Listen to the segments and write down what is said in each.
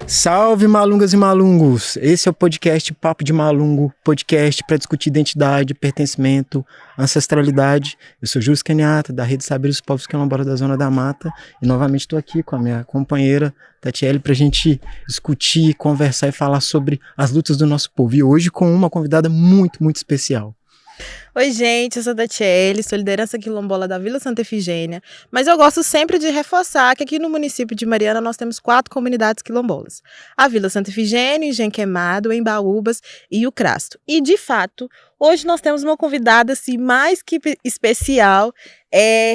Salve malungas e malungos! Esse é o podcast Papo de Malungo, podcast para discutir identidade, pertencimento, ancestralidade. Eu sou Júlio Caniata, da Rede Saberes dos Povos Quilombolas da Zona da Mata, e novamente estou aqui com a minha companheira Tatiele para a gente discutir, conversar e falar sobre as lutas do nosso povo. E hoje com uma convidada muito, muito especial. Oi, gente, eu sou a Tatiele, sou liderança quilombola da Vila Santa Efigênia, mas eu gosto sempre de reforçar que aqui no município de Mariana nós temos 4 comunidades quilombolas. A Vila Santa Efigênia, Engenho Queimado, Embaúbas e o Crasto. E, de fato, hoje nós temos uma convidada assim, mais que especial,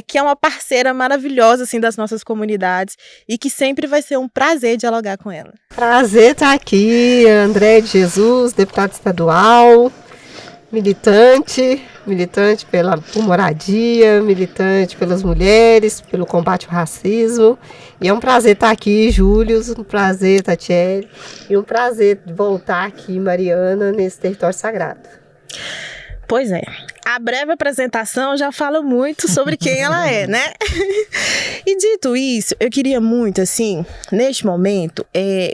que é uma parceira maravilhosa assim, das nossas comunidades e que sempre vai ser um prazer dialogar com ela. Prazer estar aqui, André de Jesus, deputado estadual, militante por moradia, militante pelas mulheres, pelo combate ao racismo. E é um prazer estar aqui, Júlio, um prazer, Tatiele, e um prazer voltar aqui em Mariana, nesse território sagrado. Pois é, a breve apresentação já fala muito sobre quem ela é, né? E dito isso, eu queria muito, assim, neste momento,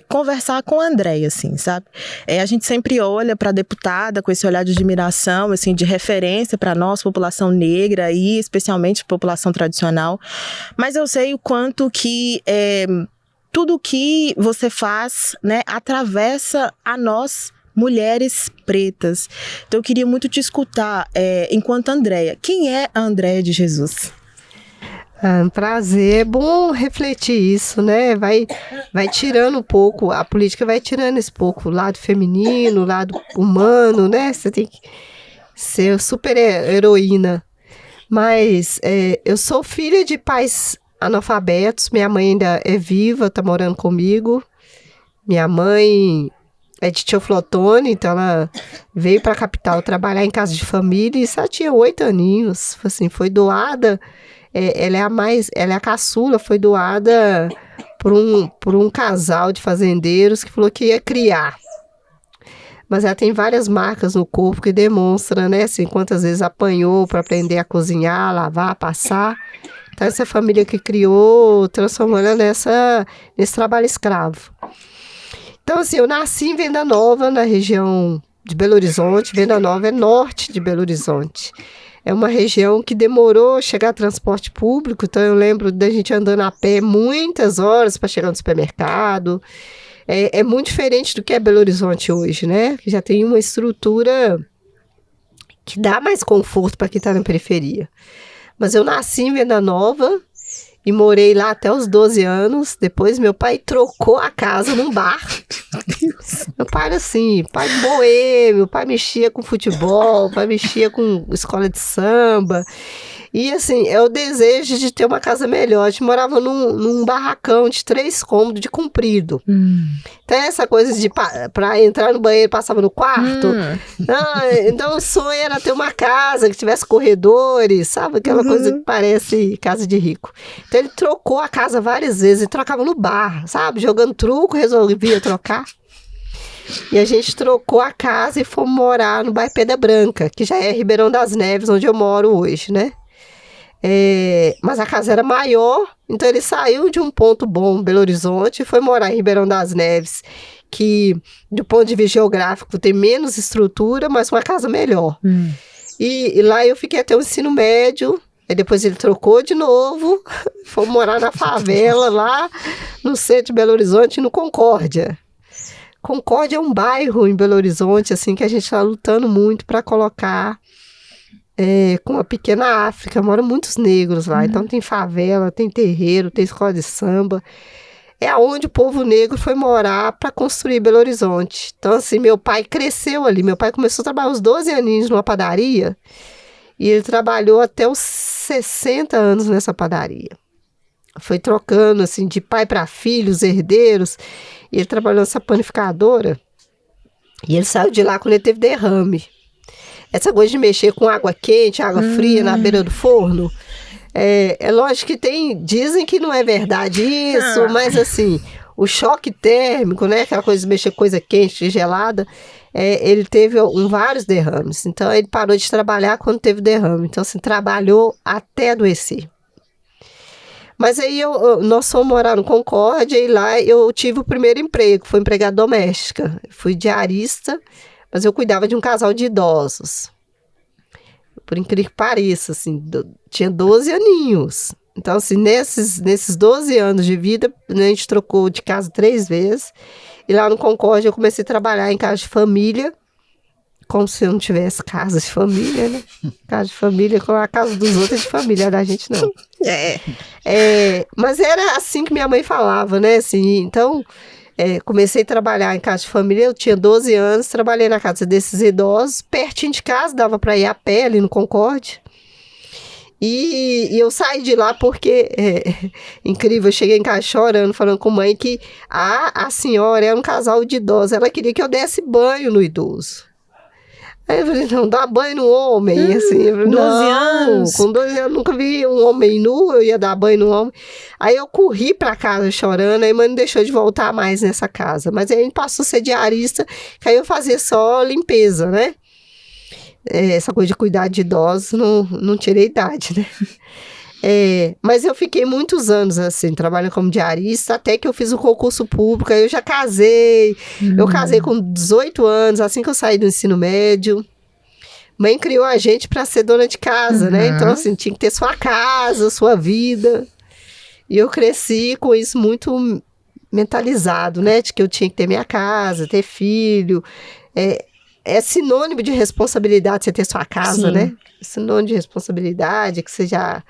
conversar com a Andréia, assim, sabe? A gente sempre olha para a deputada com esse olhar de admiração, assim, de referência para nós, população negra e especialmente população tradicional, mas eu sei o quanto que tudo que você faz, né, atravessa a nós, mulheres pretas. Então eu queria muito te escutar, enquanto Andréia. Quem é a Andréia de Jesus? Um prazer, é bom refletir isso, né? Vai tirando um pouco, a política vai tirando esse pouco, o lado feminino, o lado humano, né? Você tem que ser super heroína. Mas eu sou filha de pais analfabetos, minha mãe ainda é viva, tá morando comigo. Minha mãe é de Teoflotone, então ela veio para a capital trabalhar em casa de família e só tinha 8 aninhos, assim, foi doada, ela é a caçula, foi doada por um casal de fazendeiros que falou que ia criar. Mas ela tem várias marcas no corpo que demonstram, né, assim, quantas vezes apanhou para aprender a cozinhar, lavar, passar. Então essa família que criou transformou ela nesse trabalho escravo. Então, assim, eu nasci em Venda Nova, na região de Belo Horizonte. Venda Nova é norte de Belo Horizonte. É uma região que demorou a chegar a transporte público, então eu lembro da gente andando a pé muitas horas para chegar no supermercado. É muito diferente do que é Belo Horizonte hoje, né? Que já tem uma estrutura que dá mais conforto para quem está na periferia. Mas eu nasci em Venda Nova e morei lá até os 12 anos. Depois meu pai trocou a casa num bar. Meu pai era assim, pai boêmio, pai mexia com futebol, pai mexia com escola de samba. E assim, é o desejo de ter uma casa melhor. A gente morava num barracão de 3 cômodos de comprido. Então essa coisa de para entrar no banheiro passava no quarto. Então o sonho era ter uma casa que tivesse corredores, sabe? Aquela coisa que parece casa de rico. Então ele trocou a casa várias vezes e trocava no bar, sabe? Jogando truco, resolvia trocar. E a gente trocou a casa e fomos morar no bairro Pedra Branca, que já é Ribeirão das Neves, onde eu moro hoje, né? Mas a casa era maior, então ele saiu de um ponto bom, Belo Horizonte, e foi morar em Ribeirão das Neves, que do ponto de vista geográfico tem menos estrutura, mas uma casa melhor. E lá eu fiquei até o ensino médio, aí depois ele trocou de novo, foi morar na favela lá no centro de Belo Horizonte, no Concórdia. Concórdia é um bairro em Belo Horizonte assim, que a gente está lutando muito para colocar com a pequena África. Moram muitos negros lá, então tem favela, tem terreiro, tem escola de samba. É onde o povo negro foi morar para construir Belo Horizonte. Então assim, meu pai cresceu ali, meu pai começou a trabalhar aos 12 aninhos numa padaria e ele trabalhou até os 60 anos nessa padaria. Foi trocando assim de pai para filho, os herdeiros, e ele trabalhou nessa panificadora e ele saiu de lá quando ele teve derrame. Essa coisa de mexer com água quente, água fria na beira do forno, é lógico que dizem que não é verdade isso, mas assim, o choque térmico, né, aquela coisa de mexer com coisa quente, gelada, ele teve vários derrames. Então ele parou de trabalhar quando teve derrame. Então assim, trabalhou até adoecer. Mas aí nós fomos morar no Concórdia e lá eu tive o primeiro emprego, foi empregada doméstica. Fui diarista, mas eu cuidava de um casal de idosos. Por incrível que pareça, assim, tinha 12 aninhos. Então, assim, nesses 12 anos de vida, a gente trocou de casa 3 vezes. E lá no Concórdia eu comecei a trabalhar em casa de família, como se eu não tivesse casa de família, né? Casa de família, com a casa dos outros é de família, da gente não. Mas era assim que minha mãe falava, né? Assim, então, comecei a trabalhar em casa de família, eu tinha 12 anos, trabalhei na casa desses idosos, pertinho de casa, dava para ir a pé ali no Concórdia. E eu saí de lá porque, incrível, eu cheguei em casa chorando, falando com a mãe que a senhora era um casal de idosos, ela queria que eu desse banho no idoso. Aí eu falei, não, dá banho no homem, assim. Eu falei, 12 anos. Com 12 anos, nunca vi um homem nu, eu ia dar banho no homem. Aí eu corri pra casa chorando, aí a mãe não deixou de voltar mais nessa casa. Mas aí a gente passou a ser diarista, que aí eu fazia só limpeza, né? Essa coisa de cuidar de idosos, não tirei idade, né? Mas eu fiquei muitos anos, assim, trabalhando como diarista, até que eu fiz o concurso público, aí eu já casei. Eu casei com 18 anos, assim que eu saí do ensino médio. Mãe criou a gente para ser dona de casa, né? Então, assim, tinha que ter sua casa, sua vida. E eu cresci com isso muito mentalizado, né? De que eu tinha que ter minha casa, ter filho. É sinônimo de responsabilidade você ter sua casa, né? É sinônimo de responsabilidade, que você já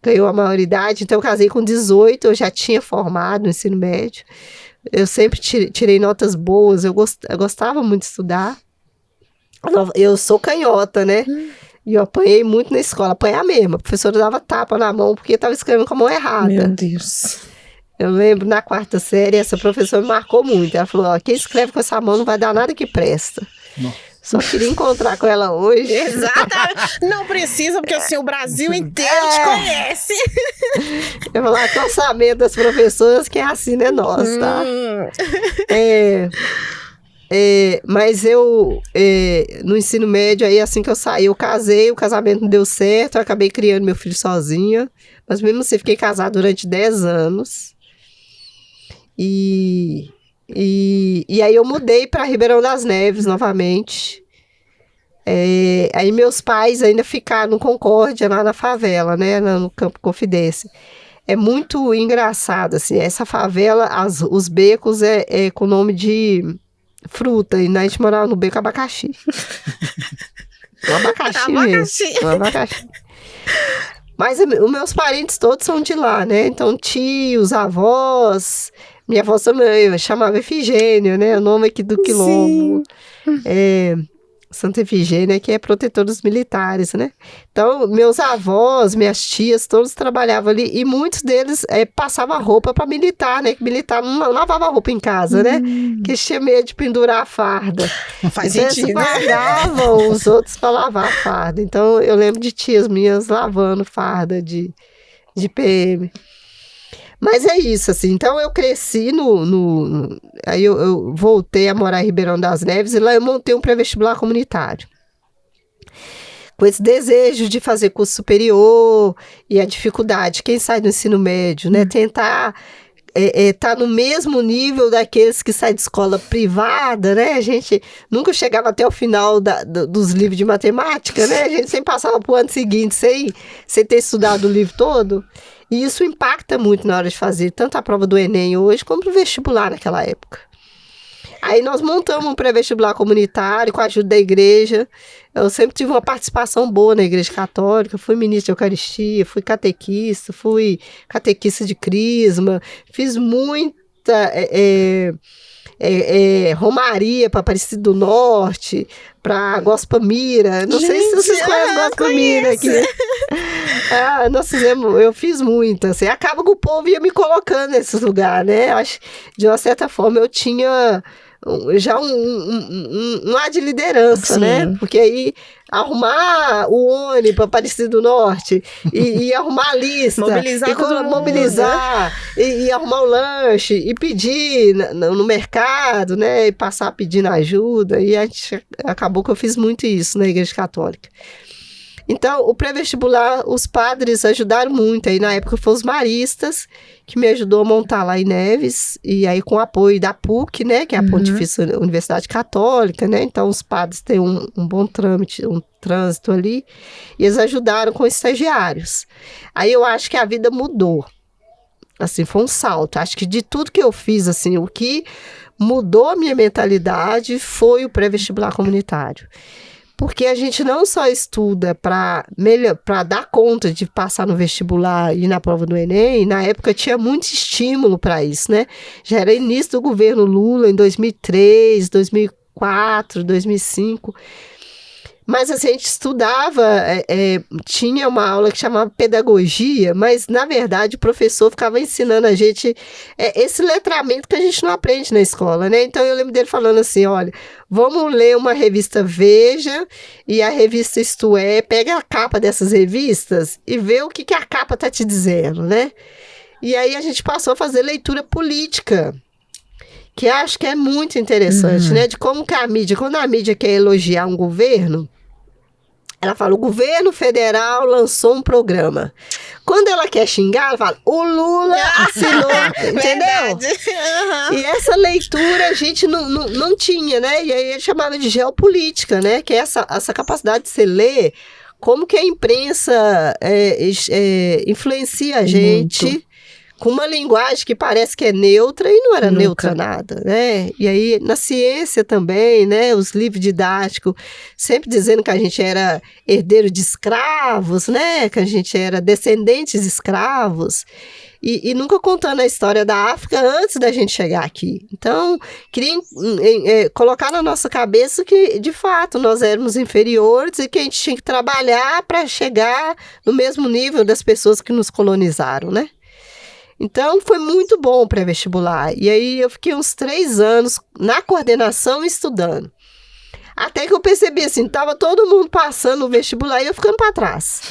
ganhou a maioridade. Então, eu casei com 18, eu já tinha formado no ensino médio. Eu sempre tirei notas boas, eu gostava muito de estudar. Eu sou canhota, né? E eu apanhei muito na escola, apanhar mesmo. A professora dava tapa na mão porque estava escrevendo com a mão errada. Meu Deus. Eu lembro, na 4ª série, essa professora me marcou muito. Ela falou, quem escreve com essa mão não vai dar nada que presta. Não. Só queria encontrar com ela hoje. Exatamente. Não precisa, porque assim, o Brasil inteiro te conhece. Eu vou lá com o orçamento das professoras, que é assim, né, nós, tá? Mas eu, no ensino médio, aí assim que eu saí, eu casei, o casamento não deu certo, eu acabei criando meu filho sozinha. Mas mesmo assim, fiquei casada durante 10 anos. E aí eu mudei para Ribeirão das Neves novamente. Aí meus pais ainda ficaram no Concórdia, lá na favela, né, no Campo Confidência. É muito engraçado, assim, essa favela, os becos é com o nome de fruta, e a gente morava no beco abacaxi. Um abacaxi mesmo. Um abacaxi. Mas os meus parentes todos são de lá, né? Então, tios, avós, minha avó também chamava Efigênia, né? O nome aqui do quilombo. Santa Efigênia, que é protetora dos militares, né? Então, meus avós, minhas tias, todos trabalhavam ali e muitos deles passavam roupa para militar, né? Que militar não lavava roupa em casa, né? Que tinha medo de pendurar a farda. Não faz então, sentido, eles pagavam os outros para lavar a farda. Então, eu lembro de tias minhas lavando farda de PM. Mas é isso, assim, então eu cresci aí eu voltei a morar em Ribeirão das Neves e lá eu montei um pré-vestibular comunitário. Com esse desejo de fazer curso superior e a dificuldade, quem sai do ensino médio, né, tentar tá no mesmo nível daqueles que saem de escola privada, né, a gente nunca chegava até o final dos livros de matemática, né, a gente sempre passava para o ano seguinte sem ter estudado o livro todo. E isso impacta muito na hora de fazer tanto a prova do Enem hoje, como o vestibular naquela época. Aí nós montamos um pré-vestibular comunitário com a ajuda da igreja. Eu sempre tive uma participação boa na igreja católica, fui ministra de Eucaristia, fui catequista de crisma, fiz muita romaria para Aparecida do Norte, para Gospamira. Não sei se vocês conhecem Gospamira aqui. Eu fiz muito, assim, acaba que o povo ia me colocando nesses lugares, né? Acho, de uma certa forma, eu tinha já um ar de liderança, né? Porque aí arrumar o ônibus para Aparecida do Norte e arrumar a lista, mobilizar e arrumar o lanche e pedir no mercado, né? E passar pedindo ajuda. E acabou que eu fiz muito isso na Igreja Católica. Então, o pré-vestibular, os padres ajudaram muito. Aí, na época, foram os maristas, que me ajudou a montar lá em Neves. E aí, com o apoio da PUC, né? Que é a Pontifícia Universidade Católica, né? Então, os padres têm um bom trânsito ali. E eles ajudaram com estagiários. Aí, eu acho que a vida mudou. Assim, foi um salto. Acho que de tudo que eu fiz, assim, o que mudou a minha mentalidade foi o pré-vestibular comunitário. Porque a gente não só estuda para dar conta de passar no vestibular e na prova do Enem, na época tinha muito estímulo para isso, né? Já era início do governo Lula, em 2003, 2004, 2005. Mas assim, a gente estudava, tinha uma aula que chamava pedagogia, mas na verdade o professor ficava ensinando a gente esse letramento que a gente não aprende na escola, né? Então eu lembro dele falando assim, olha, vamos ler uma revista Veja e a revista Isto É, pega a capa dessas revistas e vê o que a capa tá te dizendo, né? E aí a gente passou a fazer leitura política, que acho que é muito interessante, né? De como que a mídia, quando a mídia quer elogiar um governo, ela fala, o governo federal lançou um programa. Quando ela quer xingar, ela fala, o Lula assinou, entendeu? E essa leitura a gente não tinha, né? E aí ele chamava de geopolítica, né? Que é essa capacidade de você ler como que a imprensa influencia a gente... Muito. Com uma linguagem que parece que é neutra e não era neutra nada, né? E aí, na ciência também, né? Os livros didáticos sempre dizendo que a gente era herdeiro de escravos, né? Que a gente era descendentes de escravos. E nunca contando a história da África antes da gente chegar aqui. Então, queria colocar na nossa cabeça que, de fato, nós éramos inferiores e que a gente tinha que trabalhar para chegar no mesmo nível das pessoas que nos colonizaram, né? Então, foi muito bom o pré-vestibular. E aí, eu fiquei uns 3 anos na coordenação estudando. Até que eu percebi, assim, tava todo mundo passando o vestibular e eu ficando para trás.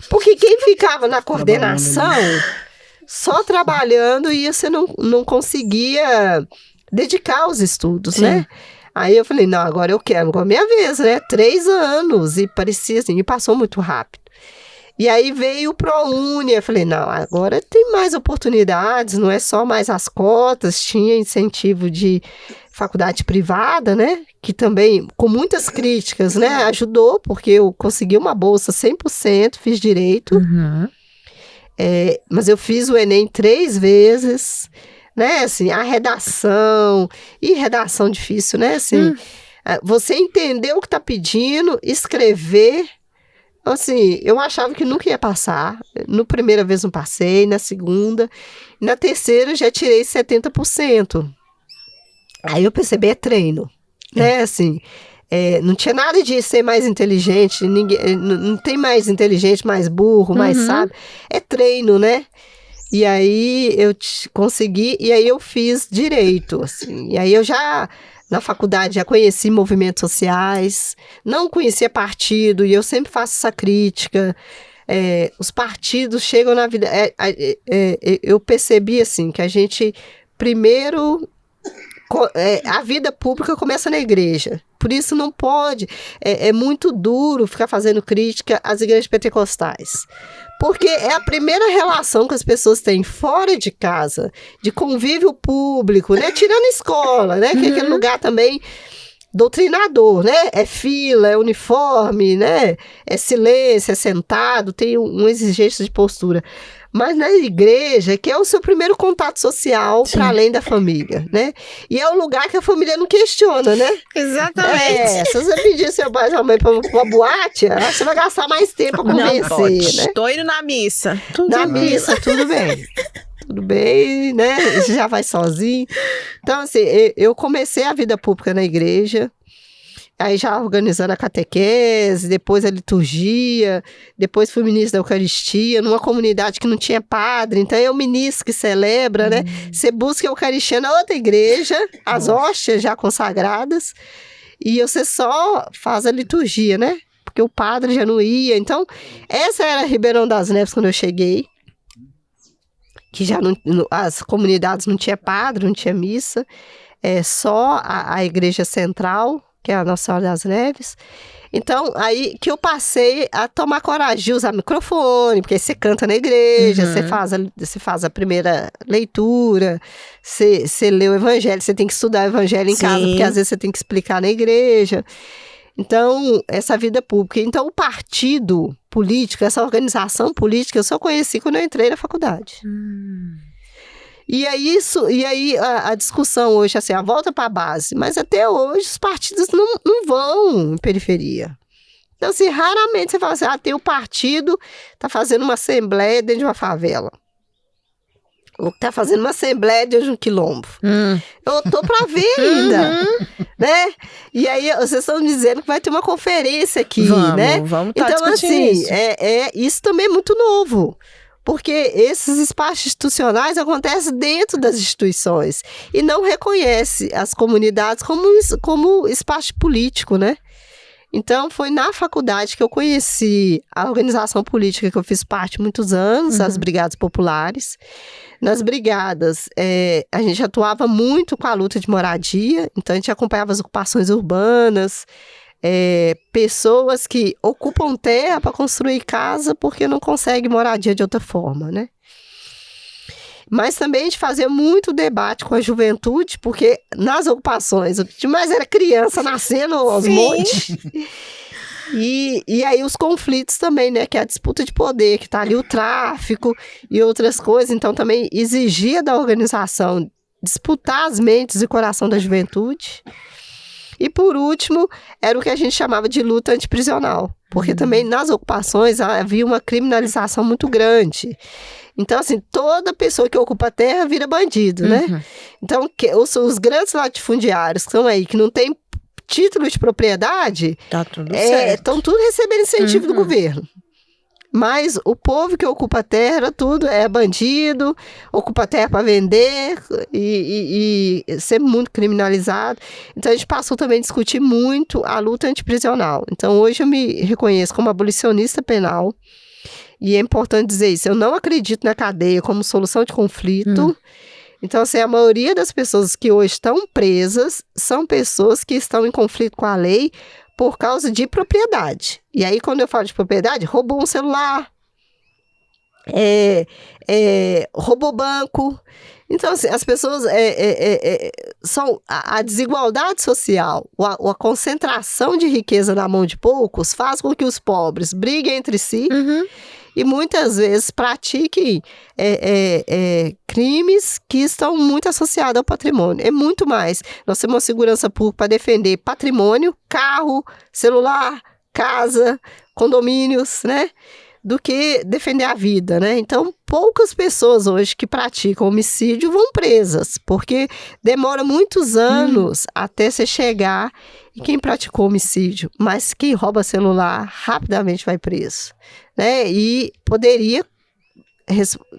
Porque quem ficava na coordenação, só trabalhando, e você não conseguia dedicar aos estudos, né? Aí eu falei, não, agora eu quero, agora é minha vez, né? 3 anos, e parecia assim, e passou muito rápido. E aí veio o ProUni, eu falei, não, agora tem mais oportunidades, não é só mais as cotas, tinha incentivo de faculdade privada, né, que também, com muitas críticas, né, ajudou, porque eu consegui uma bolsa 100%, fiz direito, mas eu fiz o Enem 3 vezes, né, assim, a redação difícil, né, assim, você entender o que está pedindo, escrever. Assim, eu achava que nunca ia passar. Na primeira vez não passei, na segunda. Na terceira já tirei 70%. Aí eu percebi, treino. Né, assim, não tinha nada de ser mais inteligente, ninguém, não tem mais inteligente, mais burro, mais sábio. É treino, né? E aí eu consegui, e aí eu fiz direito, assim. E aí eu já... Na faculdade já conheci movimentos sociais, não conhecia partido, e eu sempre faço essa crítica. Os partidos chegam na vida... eu percebi, assim, que a gente, primeiro... a vida pública começa na igreja. Por isso não pode... É muito duro ficar fazendo crítica às igrejas pentecostais. Porque é a primeira relação que as pessoas têm fora de casa, de convívio público, né? Tirando a escola, né? Que é aquele lugar também doutrinador, né? É fila, é uniforme, né? É silêncio, é sentado, tem uma exigência de postura. Mas na igreja, que é o seu primeiro contato social para além da família, né? E é o lugar que a família não questiona, né? Exatamente. Se você pedir seu pai e sua mãe para uma boate, você vai gastar mais tempo para convencer, né? Tô indo na missa. Na missa, tudo bem. Tudo bem, né? Você já vai sozinho. Então, assim, eu comecei a vida pública na igreja, aí já organizando a catequese, depois a liturgia, depois fui ministro da Eucaristia, numa comunidade que não tinha padre, então é o ministro que celebra, né? Você busca a Eucaristia na outra igreja, as hóstias já consagradas, e você só faz a liturgia, né? Porque o padre já não ia. Então, essa era Ribeirão das Neves quando eu cheguei, que já as comunidades não tinha padre, não tinha missa, só a igreja central, que é a Nossa Senhora das Neves. Então, aí que eu passei a tomar coragem de usar microfone, porque aí você canta na igreja, você faz a primeira leitura, você lê o evangelho, você tem que estudar o evangelho em casa, porque às vezes você tem que explicar na igreja. Então, essa vida pública. Então, o partido político, essa organização política, eu só conheci quando eu entrei na faculdade. E aí a discussão hoje, assim, a volta para a base, mas até hoje os partidos não vão em periferia. Então, assim, raramente você fala assim, tem o partido, tá fazendo uma assembleia dentro de uma favela. Ou tá fazendo uma assembleia dentro de um quilombo. Eu tô para ver ainda, né? E aí, vocês estão dizendo que vai ter uma conferência aqui, né? Vamos então, assim, isso também é muito novo. Porque esses espaços institucionais acontecem dentro das instituições e não reconhece as comunidades como espaço político, né? Então, foi na faculdade que eu conheci a organização política que eu fiz parte há muitos anos, as Brigadas Populares. Nas brigadas, a gente atuava muito com a luta de moradia, então a gente acompanhava as ocupações urbanas, pessoas que ocupam terra para construir casa porque não conseguem moradia de outra forma, né? Mas também a gente fazia muito debate com a juventude, porque nas ocupações, o que mais era criança nascendo aos montes. E aí os conflitos também, né? Que é a disputa de poder, que tá ali o tráfico e outras coisas. Então também exigia da organização disputar as mentes e coração da juventude. E por último, era o que a gente chamava de luta antiprisional. Porque também nas ocupações havia uma criminalização muito grande. Então, assim, toda pessoa que ocupa a terra vira bandido, né? Então, os grandes latifundiários que estão aí, que não têm título de propriedade, tá tudo certo. Estão tudo recebendo incentivo do governo. Mas o povo que ocupa a terra, tudo é bandido, ocupa a terra para vender e ser muito criminalizado. Então, a gente passou também a discutir muito a luta antiprisional. Então, hoje eu me reconheço como abolicionista penal. E é importante dizer isso, eu não acredito na cadeia como solução de conflito. Então, assim, a maioria das pessoas que hoje estão presas são pessoas que estão em conflito com a lei por causa de propriedade. E aí, quando eu falo de propriedade, roubou um celular, roubou banco. Então, assim, as pessoas são a desigualdade social, a concentração de riqueza na mão de poucos faz com que os pobres briguem entre si e muitas vezes pratiquem crimes que estão muito associados ao patrimônio. É muito mais. Nós temos uma segurança pública para defender patrimônio, carro, celular, casa, condomínios, né? Do que defender a vida, né? Então, poucas pessoas hoje que praticam homicídio vão presas, porque demora muitos anos até você chegar em quem praticou homicídio, mas quem rouba celular rapidamente vai preso, né? E poderia,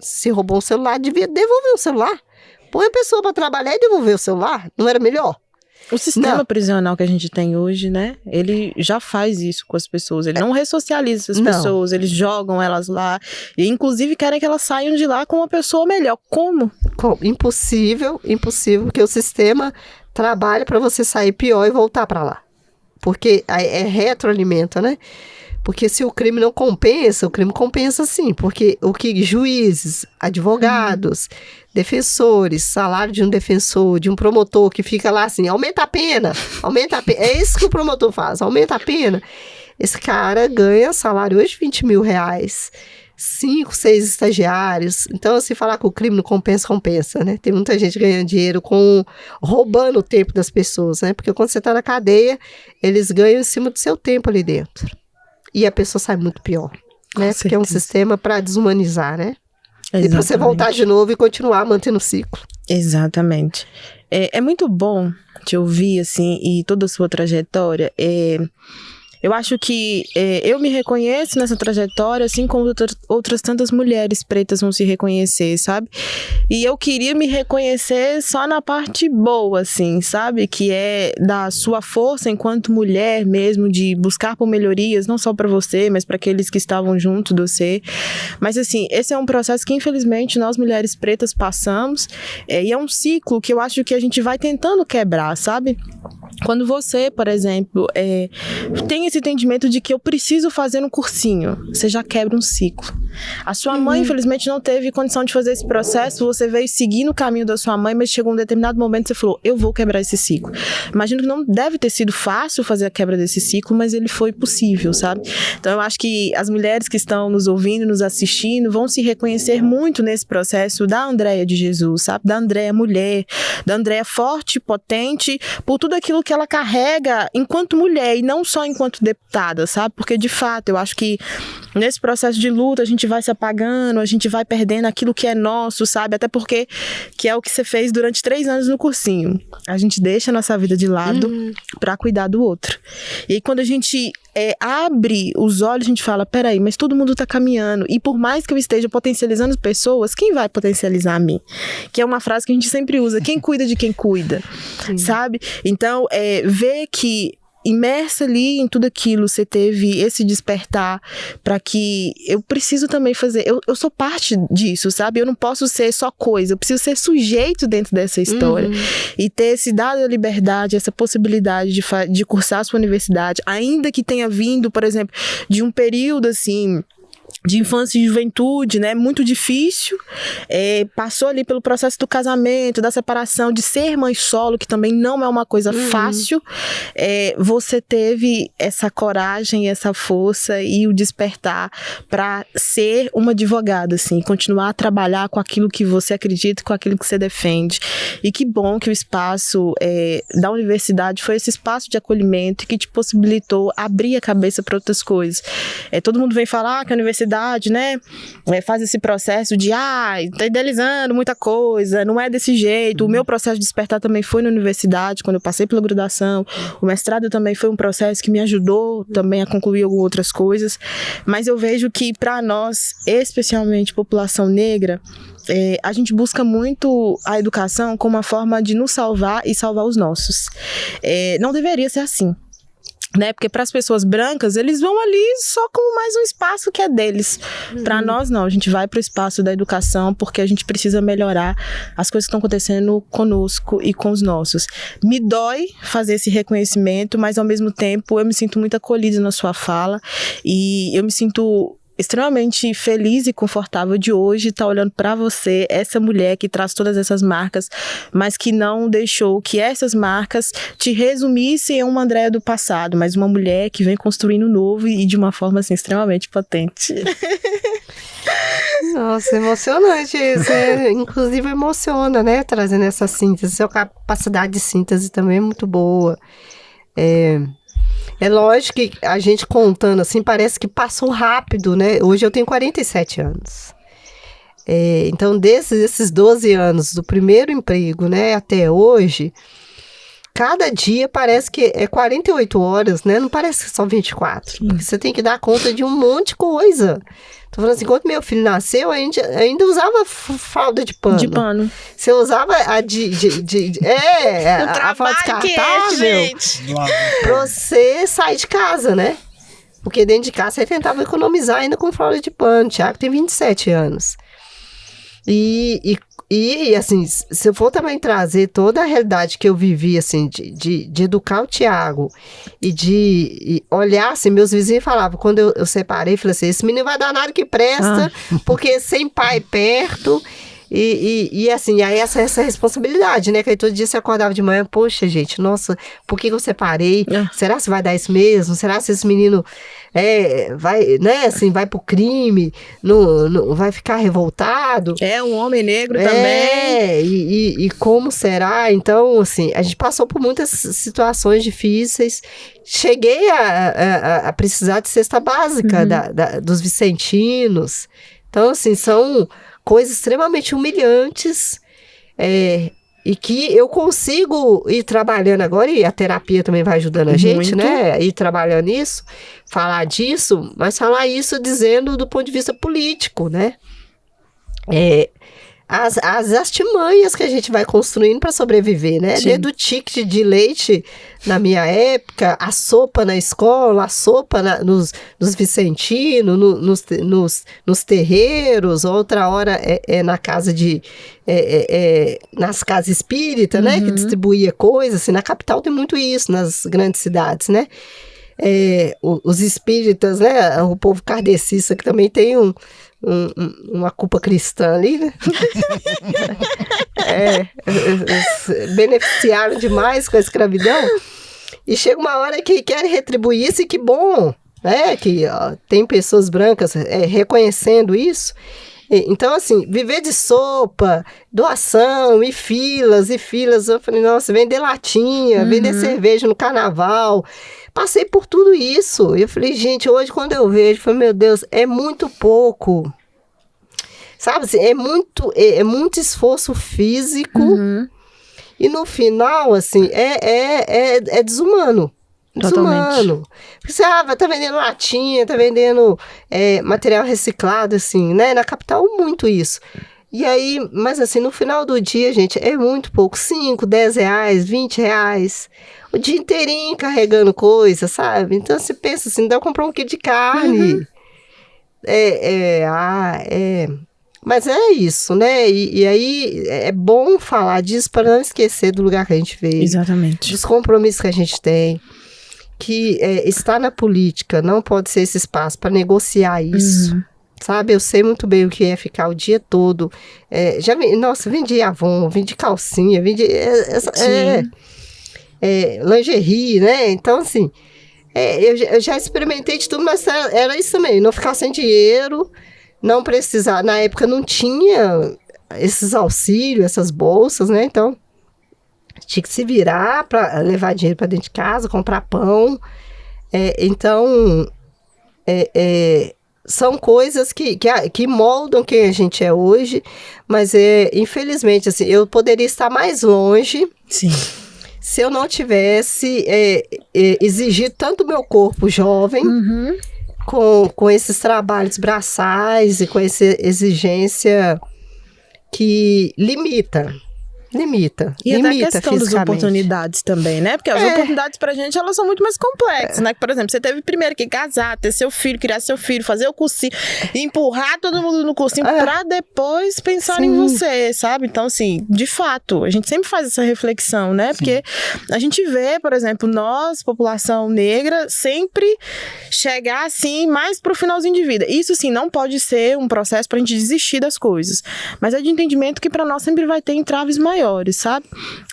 se roubou um celular, devia devolver o celular. Põe a pessoa para trabalhar e devolver o celular, não era melhor? O sistema prisional que a gente tem hoje, né? Ele já faz isso com as pessoas. Ele não ressocializa essas pessoas, eles jogam elas lá. E inclusive querem que elas saiam de lá com uma pessoa melhor. Como? Impossível, porque o sistema trabalha para você sair pior e voltar para lá. Porque retroalimenta, né? Porque se o crime não compensa, o crime compensa sim. Porque o que juízes, advogados, defensores, salário de um defensor, de um promotor que fica lá assim, aumenta a pena. É isso que o promotor faz, aumenta a pena. Esse cara ganha salário hoje de 20 mil reais, 5, 6 estagiários. Então, se falar que o crime não compensa, compensa, né? Tem muita gente ganhando dinheiro roubando o tempo das pessoas, né? Porque quando você está na cadeia, eles ganham em cima do seu tempo ali dentro. E a pessoa sai muito pior, né? Porque é um sistema para desumanizar, né? Exatamente. E para você voltar de novo e continuar mantendo o ciclo. Exatamente. É muito bom te ouvir, assim, e toda a sua trajetória. Eu acho que eu me reconheço nessa trajetória, assim como outras tantas mulheres pretas vão se reconhecer, sabe? E eu queria me reconhecer só na parte boa, assim, sabe? Que é da sua força enquanto mulher mesmo, de buscar por melhorias, não só para você, mas para aqueles que estavam junto de você. Mas, assim, esse é um processo que, infelizmente, nós mulheres pretas passamos, e é um ciclo que eu acho que a gente vai tentando quebrar, sabe? Quando você, por exemplo, tem esse entendimento de que eu preciso fazer um cursinho, você já quebra um ciclo. A sua mãe, infelizmente, não teve condição de fazer esse processo, você veio seguindo o caminho da sua mãe, mas chegou um determinado momento e você falou, eu vou quebrar esse ciclo. Imagino que não deve ter sido fácil fazer a quebra desse ciclo, mas ele foi possível, sabe? Então, eu acho que as mulheres que estão nos ouvindo, nos assistindo, vão se reconhecer muito nesse processo da Andréia de Jesus, sabe? Da Andréia mulher, da Andréia forte, potente, por tudo aquilo que ela carrega enquanto mulher e não só enquanto deputada, sabe? Porque, de fato, eu acho que nesse processo de luta a gente vai se apagando, a gente vai perdendo aquilo que é nosso, sabe? Até porque que é o que você fez durante 3 anos no cursinho. A gente deixa a nossa vida de lado pra cuidar do outro. E aí, quando a gente abre os olhos, a gente fala, peraí, mas todo mundo tá caminhando. E por mais que eu esteja potencializando pessoas, quem vai potencializar a mim? Que é uma frase que a gente sempre usa, quem cuida de quem cuida, sabe? Então, ver que imersa ali em tudo aquilo, você teve esse despertar para que eu preciso também fazer, eu sou parte disso, sabe? Eu não posso ser só coisa, eu preciso ser sujeito dentro dessa história e ter esse dado a liberdade, essa possibilidade de cursar a sua universidade, ainda que tenha vindo, por exemplo, de um período assim de infância e juventude, né, muito difícil, passou ali pelo processo do casamento, da separação, de ser mãe solo, que também não é uma coisa fácil, você teve essa coragem, essa força e o despertar para ser uma advogada, assim, continuar a trabalhar com aquilo que você acredita, com aquilo que você defende. E que bom que o espaço da universidade foi esse espaço de acolhimento que te possibilitou abrir a cabeça para outras coisas. Todo mundo vem falar que a universidade, né, faz esse processo de tá idealizando muita coisa, não é desse jeito. O meu processo de despertar também foi na universidade, quando eu passei pela graduação. O mestrado também foi um processo que me ajudou também a concluir algumas outras coisas, mas eu vejo que para nós, especialmente população negra, a gente busca muito a educação como uma forma de nos salvar e salvar os nossos. Não deveria ser assim, né? Porque para as pessoas brancas, eles vão ali só como mais um espaço que é deles. Para nós, não. A gente vai para o espaço da educação porque a gente precisa melhorar as coisas que estão acontecendo conosco e com os nossos. Me dói fazer esse reconhecimento, mas ao mesmo tempo eu me sinto muito acolhida na sua fala e eu me sinto extremamente feliz e confortável de hoje estar olhando para você, essa mulher que traz todas essas marcas, mas que não deixou que essas marcas te resumissem a uma Andréia do passado, mas uma mulher que vem construindo novo e de uma forma assim, extremamente potente. Nossa, emocionante isso. Inclusive emociona, né? Trazendo essa síntese. Sua capacidade de síntese também é muito boa. É lógico que a gente contando assim, parece que passou rápido, né? Hoje eu tenho 47 anos. Então, desde esses 12 anos do primeiro emprego, né, até hoje, cada dia parece que é 48 horas, né? Não parece que são 24. Porque você tem que dar conta de um monte de coisa. Tô falando assim, quando meu filho nasceu, a gente ainda usava fralda de pano. De pano. Você usava a fralda descartável pra você sair de casa, né? Porque dentro de casa você tentava economizar ainda com fralda de pano. O Thiago tem 27 anos. E assim, se eu for também trazer toda a realidade que eu vivi, assim, de educar o Thiago e de olhar, assim, meus vizinhos falavam, quando eu separei, falei assim, esse menino vai dar nada que presta, porque sem pai perto, e assim, aí essa responsabilidade, né, que aí todo dia você acordava de manhã, poxa, gente, nossa, por que eu separei? Será que vai dar isso mesmo? Será que esse menino vai, né, assim, vai pro crime, não vai ficar revoltado? Um homem negro também. E como será? Então, assim, a gente passou por muitas situações difíceis. Cheguei a precisar de cesta básica dos vicentinos. Então, assim, são coisas extremamente humilhantes, e que eu consigo ir trabalhando agora, e a terapia também vai ajudando a gente, né? Ir trabalhando isso, falar disso, mas falar isso dizendo do ponto de vista político, né? as artimanhas que a gente vai construindo para sobreviver, né? Desde o ticket de leite, na minha época, a sopa na escola, a sopa nos vicentinos, nos terreiros, outra hora na casa nas casas espíritas, né? Que distribuía coisas, assim, na capital tem muito isso, nas grandes cidades, né? Os espíritas, né? O povo kardecista que também tem uma culpa cristã ali, né? Beneficiaram demais com a escravidão. E chega uma hora que querem retribuir isso, e que bom, né? Que tem pessoas brancas reconhecendo isso. Então, assim, viver de sopa, doação e filas. Eu falei, nossa, vender latinha, vender cerveja no carnaval. Passei por tudo isso. Eu falei, gente, hoje quando eu vejo, eu falei, meu Deus, é muito pouco. Sabe assim, é muito esforço físico. E no final, assim, é desumano. Desumano. Porque você tá vendendo latinha, tá vendendo material reciclado, assim, né? Na capital, muito isso. E aí, mas assim, no final do dia, gente, é muito pouco. 5, 10 reais, 20 reais. O dia inteirinho carregando coisa, sabe? Então, você pensa assim, dá pra comprar um quilo de carne. Mas é isso, né? E aí, é bom falar disso para não esquecer do lugar que a gente veio. Exatamente. Dos compromissos que a gente tem. Que estar na política não pode ser esse espaço para negociar isso. Sabe, eu sei muito bem o que é ficar o dia todo. Vendi Avon, vendi calcinha, vendi lingerie, né? Então, assim, eu já experimentei de tudo, mas era isso também, não ficar sem dinheiro, não precisar. Na época não tinha esses auxílios, essas bolsas, né? Então, tinha que se virar para levar dinheiro para dentro de casa, comprar pão. Então, são coisas que moldam quem a gente é hoje, mas infelizmente, assim, eu poderia estar mais longe. Sim. Se eu não tivesse exigido tanto o meu corpo jovem, com esses trabalhos braçais e com essa exigência que limita. E até a questão das oportunidades também, né? Porque as oportunidades pra gente, elas são muito mais complexas, né? Por exemplo, você teve primeiro que casar, ter seu filho, criar seu filho, fazer o cursinho, empurrar todo mundo no cursinho pra depois pensar em você, sabe? Então, assim, de fato, a gente sempre faz essa reflexão, né? Porque a gente vê, por exemplo, nós, população negra, sempre chegar, assim, mais pro finalzinho de vida. Isso, sim, não pode ser um processo pra gente desistir das coisas. Mas é de entendimento que pra nós sempre vai ter entraves maiores, sabe?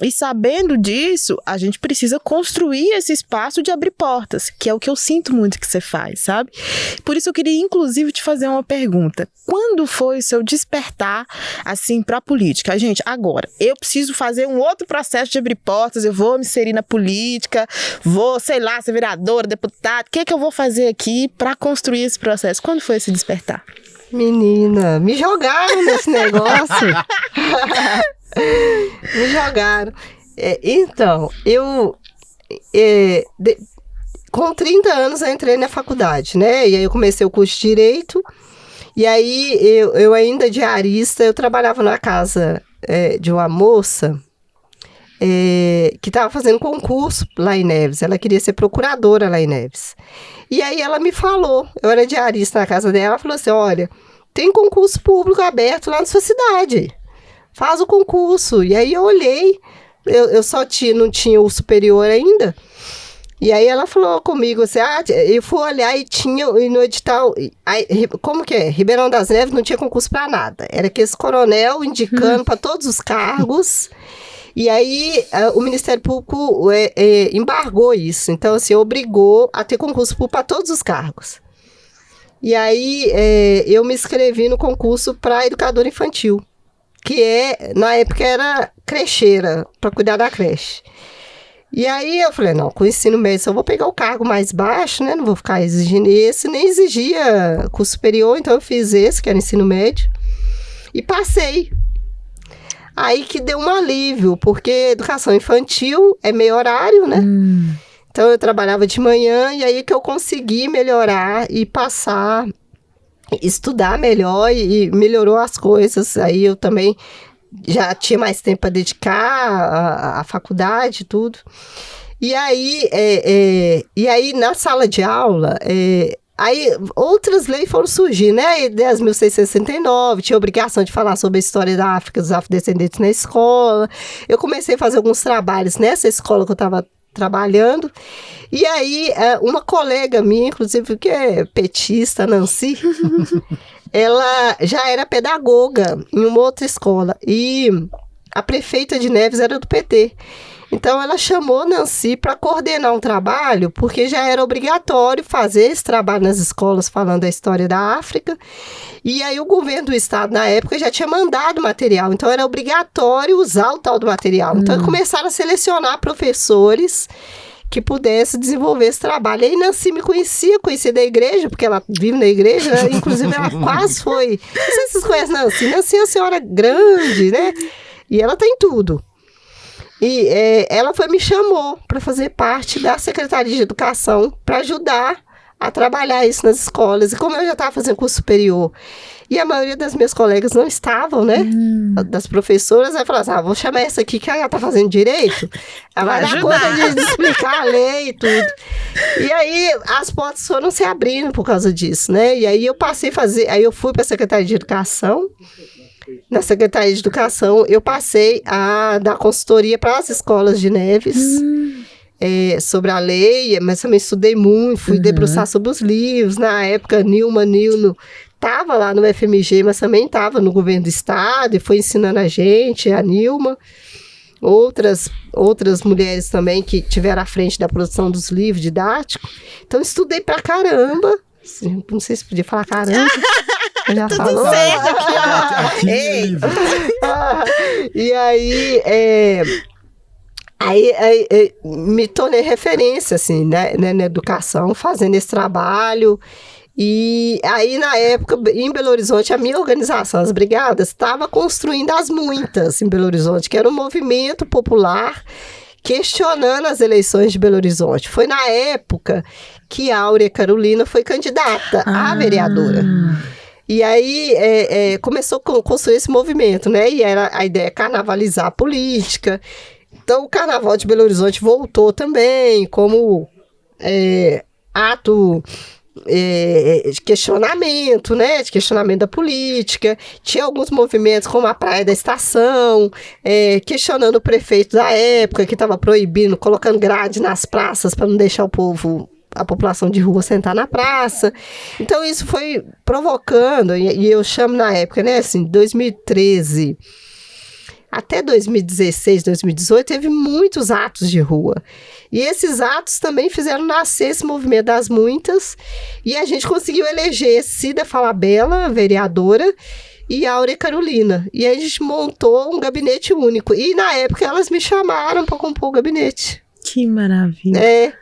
E sabendo disso, a gente precisa construir esse espaço de abrir portas, que é o que eu sinto muito que você faz, sabe? Por isso eu queria, inclusive, te fazer uma pergunta. Quando foi o seu despertar, assim, pra política? Gente, agora, eu preciso fazer um outro processo de abrir portas, eu vou me inserir na política, vou, sei lá, ser vereadora, deputada, o que eu vou fazer aqui pra construir esse processo? Quando foi esse despertar? Menina, me jogaram nesse negócio. Me jogaram. Então, eu com 30 anos eu entrei na faculdade, né? E aí eu comecei o curso de Direito. E aí eu ainda diarista, eu trabalhava na casa de uma moça que estava fazendo concurso lá em Neves. Ela queria ser procuradora lá em Neves. E aí ela me falou, eu era diarista na casa dela, ela falou assim, olha, tem concurso público aberto lá na sua cidade. Faz o concurso. E aí eu olhei, eu só não tinha o superior ainda. E aí ela falou comigo assim, eu fui olhar e tinha, e no edital, como que é? Ribeirão das Neves não tinha concurso para nada. Era que esse coronel indicando para todos os cargos. E aí o Ministério Público embargou isso. Então, assim, obrigou a ter concurso público para todos os cargos. E aí eu me inscrevi no concurso para educadora infantil, que na época era crecheira, para cuidar da creche. E aí eu falei, não, com o ensino médio eu vou pegar o cargo mais baixo, né? Não vou ficar exigindo esse, nem exigia curso superior, então eu fiz esse, que era ensino médio, e passei. Aí que deu um alívio, porque educação infantil é meio horário, né? Então eu trabalhava de manhã, e aí que eu consegui melhorar e passar estudar melhor e melhorou as coisas. Aí eu também já tinha mais tempo para dedicar à faculdade e tudo. E aí, na sala de aula, aí outras leis foram surgir, né? A 10.669, tinha obrigação de falar sobre a história da África, dos afrodescendentes na escola. Eu comecei a fazer alguns trabalhos nessa escola que eu estava trabalhando. E aí, uma colega minha, inclusive, que é petista, Nancy, ela já era pedagoga em uma outra escola. E a prefeita de Neves era do PT. Então, ela chamou Nancy para coordenar um trabalho, porque já era obrigatório fazer esse trabalho nas escolas falando da história da África. E aí, o governo do estado, na época, já tinha mandado material. Então, era obrigatório usar o tal do material. Então, começaram a selecionar professores que pudessem desenvolver esse trabalho. E aí, Nancy me conhecia da igreja, porque ela vive na igreja, né? Inclusive, ela quase foi... Não sei se vocês conhecem Nancy. Nancy é uma senhora grande, né? E ela tem tudo. E ela me chamou para fazer parte da Secretaria de Educação para ajudar a trabalhar isso nas escolas. E como eu já estava fazendo curso superior e a maioria das minhas colegas não estavam, né? Das professoras, aí falaram assim, vou chamar essa aqui que ela está fazendo direito. Ela vai dar conta de explicar a lei e tudo. E aí as portas foram se abrindo por causa disso, né? E aí eu passei a fazer, aí eu fui para a Secretaria de Educação. Na Secretaria de Educação, eu passei a dar consultoria para as escolas de Neves sobre a lei, mas também estudei muito, fui debruçar sobre os livros. Na época, Nilma Nilno estava lá no FMG, mas também estava no governo do estado e foi ensinando a gente, a Nilma. Outras mulheres também que tiveram à frente da produção dos livros didáticos. Então, estudei pra caramba. Não sei se podia falar caramba. Já tudo falou? certo aqui, ó. Ei. E aí, me tornei referência, assim, né, na educação, fazendo esse trabalho. E aí, na época, em Belo Horizonte, a minha organização, as Brigadas, estava construindo as muitas em Belo Horizonte, que era um movimento popular questionando as eleições de Belo Horizonte. Foi na época que a Áurea Carolina foi candidata a vereadora. E aí começou a construir esse movimento, né? E era a ideia carnavalizar a política. Então, o Carnaval de Belo Horizonte voltou também como ato de questionamento, né? De questionamento da política. Tinha alguns movimentos como a Praia da Estação, questionando o prefeito da época, que estava proibindo, colocando grade nas praças para não deixar a população de rua sentar na praça. Então, isso foi provocando, e eu chamo na época, né, assim, 2013 até 2016, 2018, teve muitos atos de rua. E esses atos também fizeram nascer esse movimento das muitas, e a gente conseguiu eleger Cida Falabella, vereadora, e Áurea Carolina. E aí a gente montou um gabinete único. E, na época, elas me chamaram para compor o gabinete. Que maravilha.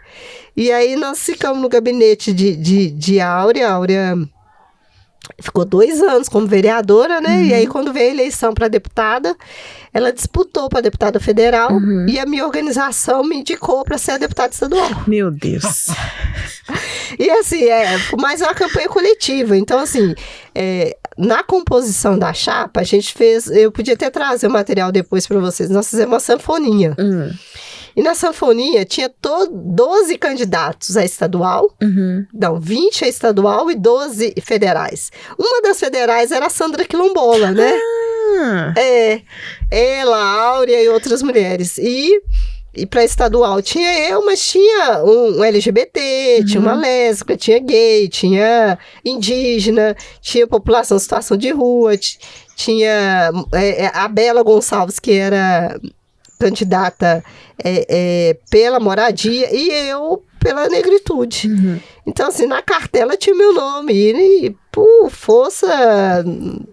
E aí nós ficamos no gabinete de Áurea. A Áurea ficou 2 anos como vereadora, né? E aí quando veio a eleição para deputada, ela disputou para deputada federal e a minha organização me indicou para ser a deputada estadual. Meu Deus. E assim, mais uma campanha coletiva. Então, assim, na composição da chapa, a gente fez... Eu podia até trazer o material depois para vocês. Nós fizemos uma sanfoninha. E na sanfoninha tinha 12 candidatos a estadual, 20 a estadual e 12 federais. Uma das federais era a Sandra Quilombola, né? Ela, a Áurea e outras mulheres. E para estadual tinha eu, mas tinha um LGBT, tinha uma lésbica, tinha gay, tinha indígena, tinha população em situação de rua, tinha a Bela Gonçalves, que era candidata pela moradia, e eu pela negritude. Então, assim, na cartela tinha meu nome, e por força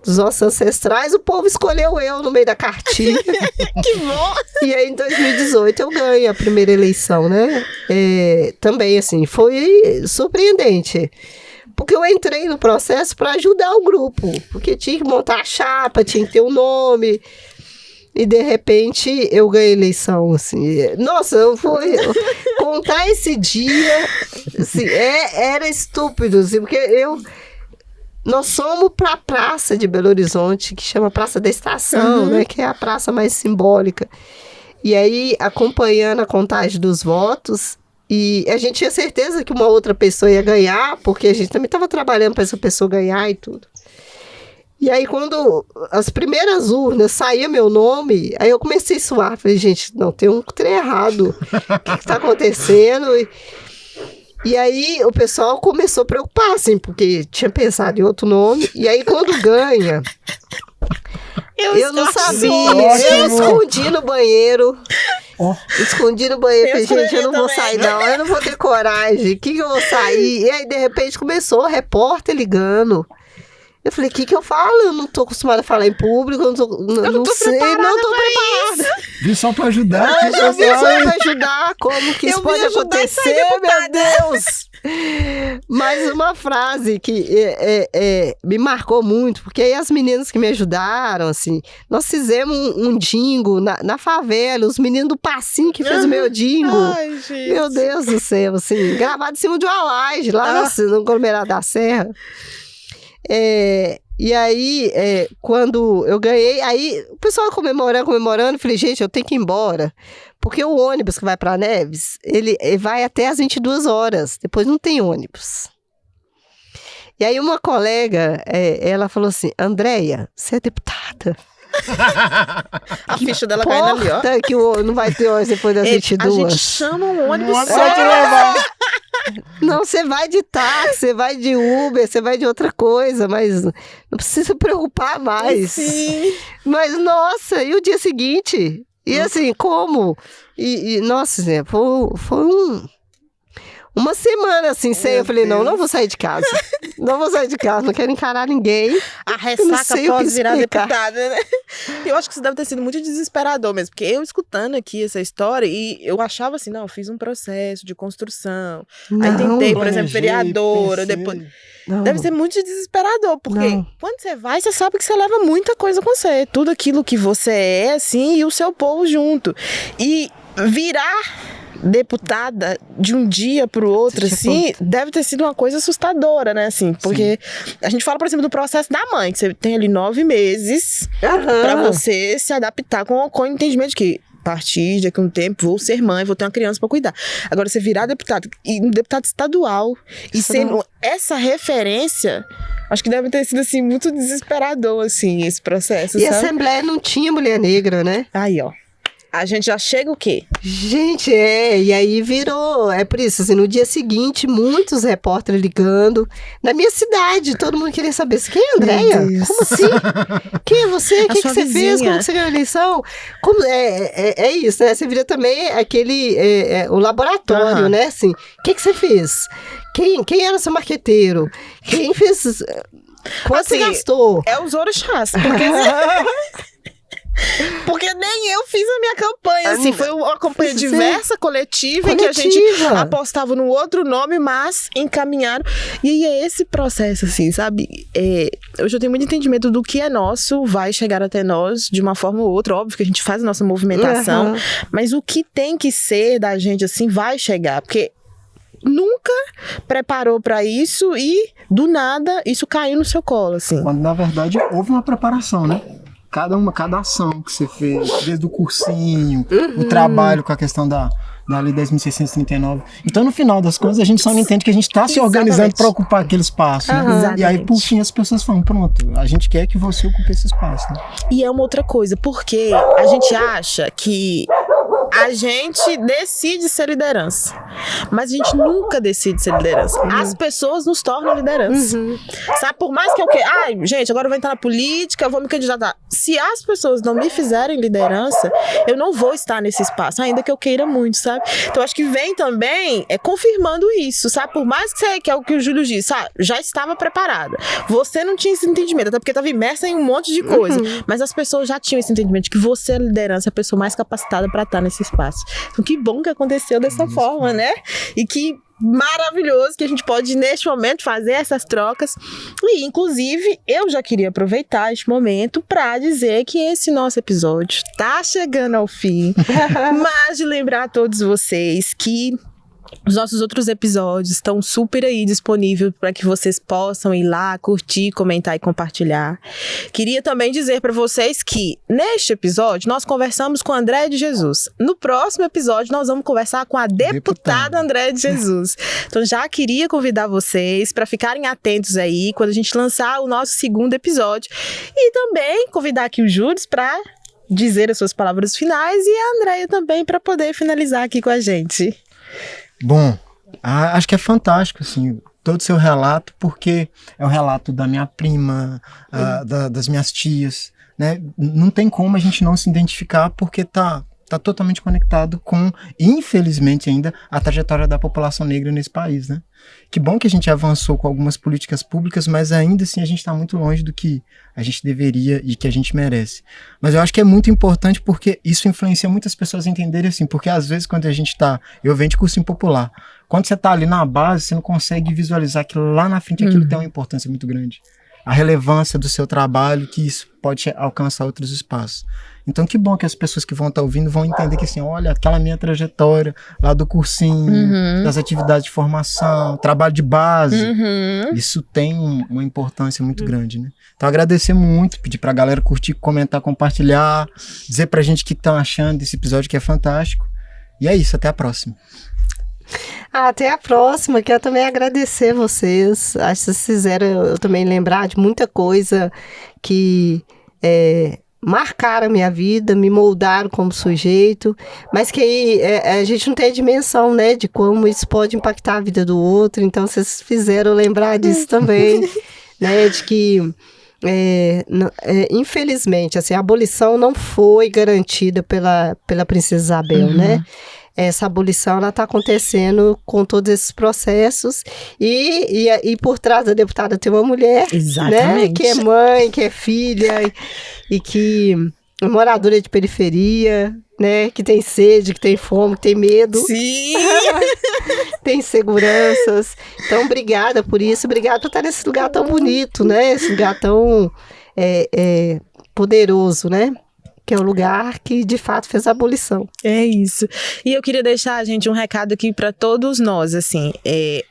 dos nossos ancestrais, o povo escolheu eu no meio da cartilha. Que bom! E aí, em 2018, eu ganhei a primeira eleição, né? Também, assim, foi surpreendente. Porque eu entrei no processo para ajudar o grupo, porque tinha que montar a chapa, tinha que ter um nome. E, de repente, eu ganhei a eleição, assim. Nossa, contar esse dia, assim, era estúpido, assim, porque nós fomos para a praça de Belo Horizonte, que chama Praça da Estação, né? Que é a praça mais simbólica. E aí, acompanhando a contagem dos votos, e a gente tinha certeza que uma outra pessoa ia ganhar, porque a gente também estava trabalhando para essa pessoa ganhar e tudo. E aí, quando as primeiras urnas saía meu nome, aí eu comecei a suar. Falei, gente, não, tem um trem errado. O que está acontecendo? E aí, o pessoal começou a preocupar, assim, porque tinha pensado em outro nome. E aí, quando ganha, eu não sabia. Eu escondi no banheiro. Escondi no banheiro. Falei, gente, eu não vou sair, não. Eu não vou ter coragem. O que eu vou sair? E aí, de repente, começou o repórter ligando. Eu falei, o que eu falo? Eu não tô acostumada a falar em público, eu não sei, não tô preparada. Vim só pra ajudar. Eu vim só pra ajudar, como que isso pode acontecer, meu Deus? Mas uma frase que me marcou muito, porque aí as meninas que me ajudaram, assim, nós fizemos um jingle na favela, os meninos do Passinho que fez o meu jingle. Ai, gente. Meu Deus do céu, assim, gravado em cima de uma laje, lá no aglomerado da Serra. E aí, quando eu ganhei, aí o pessoal comemorando, eu falei, gente, eu tenho que ir embora, porque o ônibus que vai para Neves, ele vai até às 22 horas, depois não tem ônibus. E aí uma colega, ela falou assim, Andréia, você é deputada? A ficha dela caindo ali, ó. Que não vai ter ônibus depois das 22. A gente chama um ônibus Vai te levar. Não, você vai de táxi, você vai de Uber, você vai de outra coisa, mas não precisa se preocupar mais. Sim. Mas, nossa, e o dia seguinte? E assim, como? Nossa, foi uma semana assim, sem. Eu falei, não vou sair de casa. Não vou sair de casa, não quero encarar ninguém. A ressaca pode virar deputada, né? Eu acho que isso deve ter sido muito desesperador mesmo, porque eu escutando aqui essa história, e eu achava assim, não, eu fiz um processo de construção, aí tentei, por exemplo, vereadora, depois... Não. Deve ser muito desesperador, porque quando você vai, você sabe que você leva muita coisa com você, tudo aquilo que você é, assim, e o seu povo junto. E virar deputada de um dia pro outro, assim, deve ter sido uma coisa assustadora, né, assim, porque a gente fala, por exemplo, do processo da mãe, que você tem ali 9 meses pra você se adaptar com o entendimento de que a partir daqui a um tempo vou ser mãe, vou ter uma criança pra cuidar. Agora, você virar deputado, e um deputado estadual, e sendo essa referência, acho que deve ter sido, assim, muito desesperador, assim, esse processo, E sabe? a Assembleia não tinha mulher negra, né? Aí, ó. A gente já chega o quê? Gente, e aí virou, por isso, assim, no dia seguinte, muitos repórteres ligando, na minha cidade, todo mundo queria saber, quem é a Andréia? Como assim? Quem é você? O que você fez? Como você ganhou a eleição? Como, é isso, né? Você vira também o laboratório, né? Assim, o que você fez? Quem era seu marqueteiro? Quem fez... Quanto assim, você gastou? É os orixás, porque nem eu fiz a minha campanha, assim, foi uma campanha diversa, coletiva, em que a gente apostava no outro nome, mas encaminharam. E aí é esse processo, assim, sabe? Hoje eu tenho muito entendimento do que é nosso, vai chegar até nós de uma forma ou outra, óbvio que a gente faz a nossa movimentação, mas o que tem que ser da gente, assim, vai chegar, porque nunca preparou pra isso e, do nada, isso caiu no seu colo, assim. Quando, na verdade, houve uma preparação, né? Cada ação que você fez, desde o cursinho, o trabalho com a questão da Lei 10.639. Então, no final das contas, a gente só não entende que a gente está se organizando para ocupar aquele espaço. Né? E aí, por fim, as pessoas falam, pronto, a gente quer que você ocupe esse espaço. Né? E é uma outra coisa, porque a gente acha que a gente decide ser liderança, mas a gente nunca decide ser liderança. As pessoas nos tornam liderança. Sabe, por mais que eu queira... Ai, gente, agora eu vou entrar na política, eu vou me candidatar. Se as pessoas não me fizerem liderança, eu não vou estar nesse espaço, ainda que eu queira muito, sabe? Então, acho que vem também confirmando isso, sabe? Por mais que é o que o Júlio disse, já estava preparada. Você não tinha esse entendimento, até porque estava imersa em um monte de coisa. Mas as pessoas já tinham esse entendimento de que você é a liderança, a pessoa mais capacitada para estar nesse espaço. Então, que bom que aconteceu dessa forma, né? E que maravilhoso que a gente pode, neste momento, fazer essas trocas. E, inclusive, eu já queria aproveitar este momento para dizer que esse nosso episódio está chegando ao fim. Mas de lembrar a todos vocês que Os nossos outros episódios estão super aí disponíveis para que vocês possam ir lá, curtir, comentar e compartilhar. Queria também dizer para vocês que neste episódio nós conversamos com a Andréia de Jesus. No próximo episódio nós vamos conversar com a deputada Andréia de Jesus. Então já queria convidar vocês para ficarem atentos aí quando a gente lançar o nosso segundo episódio. E também convidar aqui o Júlio para dizer as suas palavras finais e a Andréia também para poder finalizar aqui com a gente. Bom, acho que é fantástico, assim, todo o seu relato, porque é o relato da minha prima, das minhas tias, né? Não tem como a gente não se identificar, porque tá totalmente conectado com, infelizmente ainda, a trajetória da população negra nesse país, né? Que bom que a gente avançou com algumas políticas públicas, mas ainda assim a gente está muito longe do que a gente deveria e que a gente merece. Mas eu acho que é muito importante porque isso influencia muitas pessoas a entenderem assim, porque às vezes quando a gente eu venho de cursinho popular, quando você está ali na base, você não consegue visualizar que lá na frente aquilo tem uma importância muito grande. A relevância do seu trabalho, que isso pode alcançar outros espaços. Então, que bom que as pessoas que vão estar ouvindo vão entender que, assim, olha, aquela minha trajetória lá do cursinho, das atividades de formação, trabalho de base, isso tem uma importância muito grande, né? Então, agradecer muito, pedir pra galera curtir, comentar, compartilhar, dizer pra gente o que estão achando desse episódio, que é fantástico. E é isso, até a próxima. Até a próxima, quero também agradecer vocês. Acho que vocês fizeram eu também lembrar de muita coisa que marcaram a minha vida, me moldaram como sujeito, mas que aí a gente não tem a dimensão, né, de como isso pode impactar a vida do outro. Então vocês fizeram lembrar disso também, né, de que infelizmente assim, a abolição não foi garantida pela Princesa Isabel, né? Essa abolição ela está acontecendo com todos esses processos e por trás da deputada tem uma mulher, né, que é mãe, que é filha e que é moradora de periferia, né, que tem sede, que tem fome, que tem medo. Sim! Tem inseguranças. Então, obrigada por isso, obrigada por estar nesse lugar tão bonito, né, esse lugar tão poderoso, né? Que é o lugar que, de fato, fez a abolição. É isso. E eu queria deixar, gente, um recado aqui para todos nós, assim,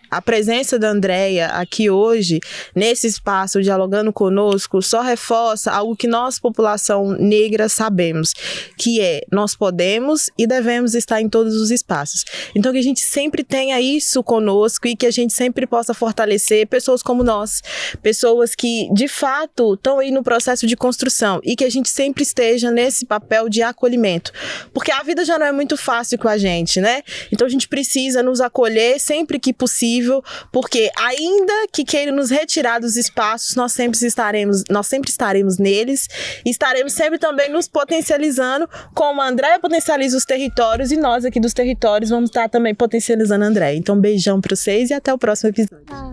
a presença da Andréia aqui hoje, nesse espaço, dialogando conosco, só reforça algo que nós, população negra, sabemos, que nós podemos e devemos estar em todos os espaços. Então, que a gente sempre tenha isso conosco e que a gente sempre possa fortalecer pessoas como nós, pessoas que, de fato, estão aí no processo de construção e que a gente sempre esteja nesse papel de acolhimento. Porque a vida já não é muito fácil com a gente, né? Então, a gente precisa nos acolher sempre que possível, porque ainda que queiram nos retirar dos espaços, nós sempre estaremos neles e estaremos sempre também nos potencializando, como a Andréia potencializa os territórios e nós aqui dos territórios vamos estar também potencializando a Andréia. Então, beijão para vocês e até o próximo episódio.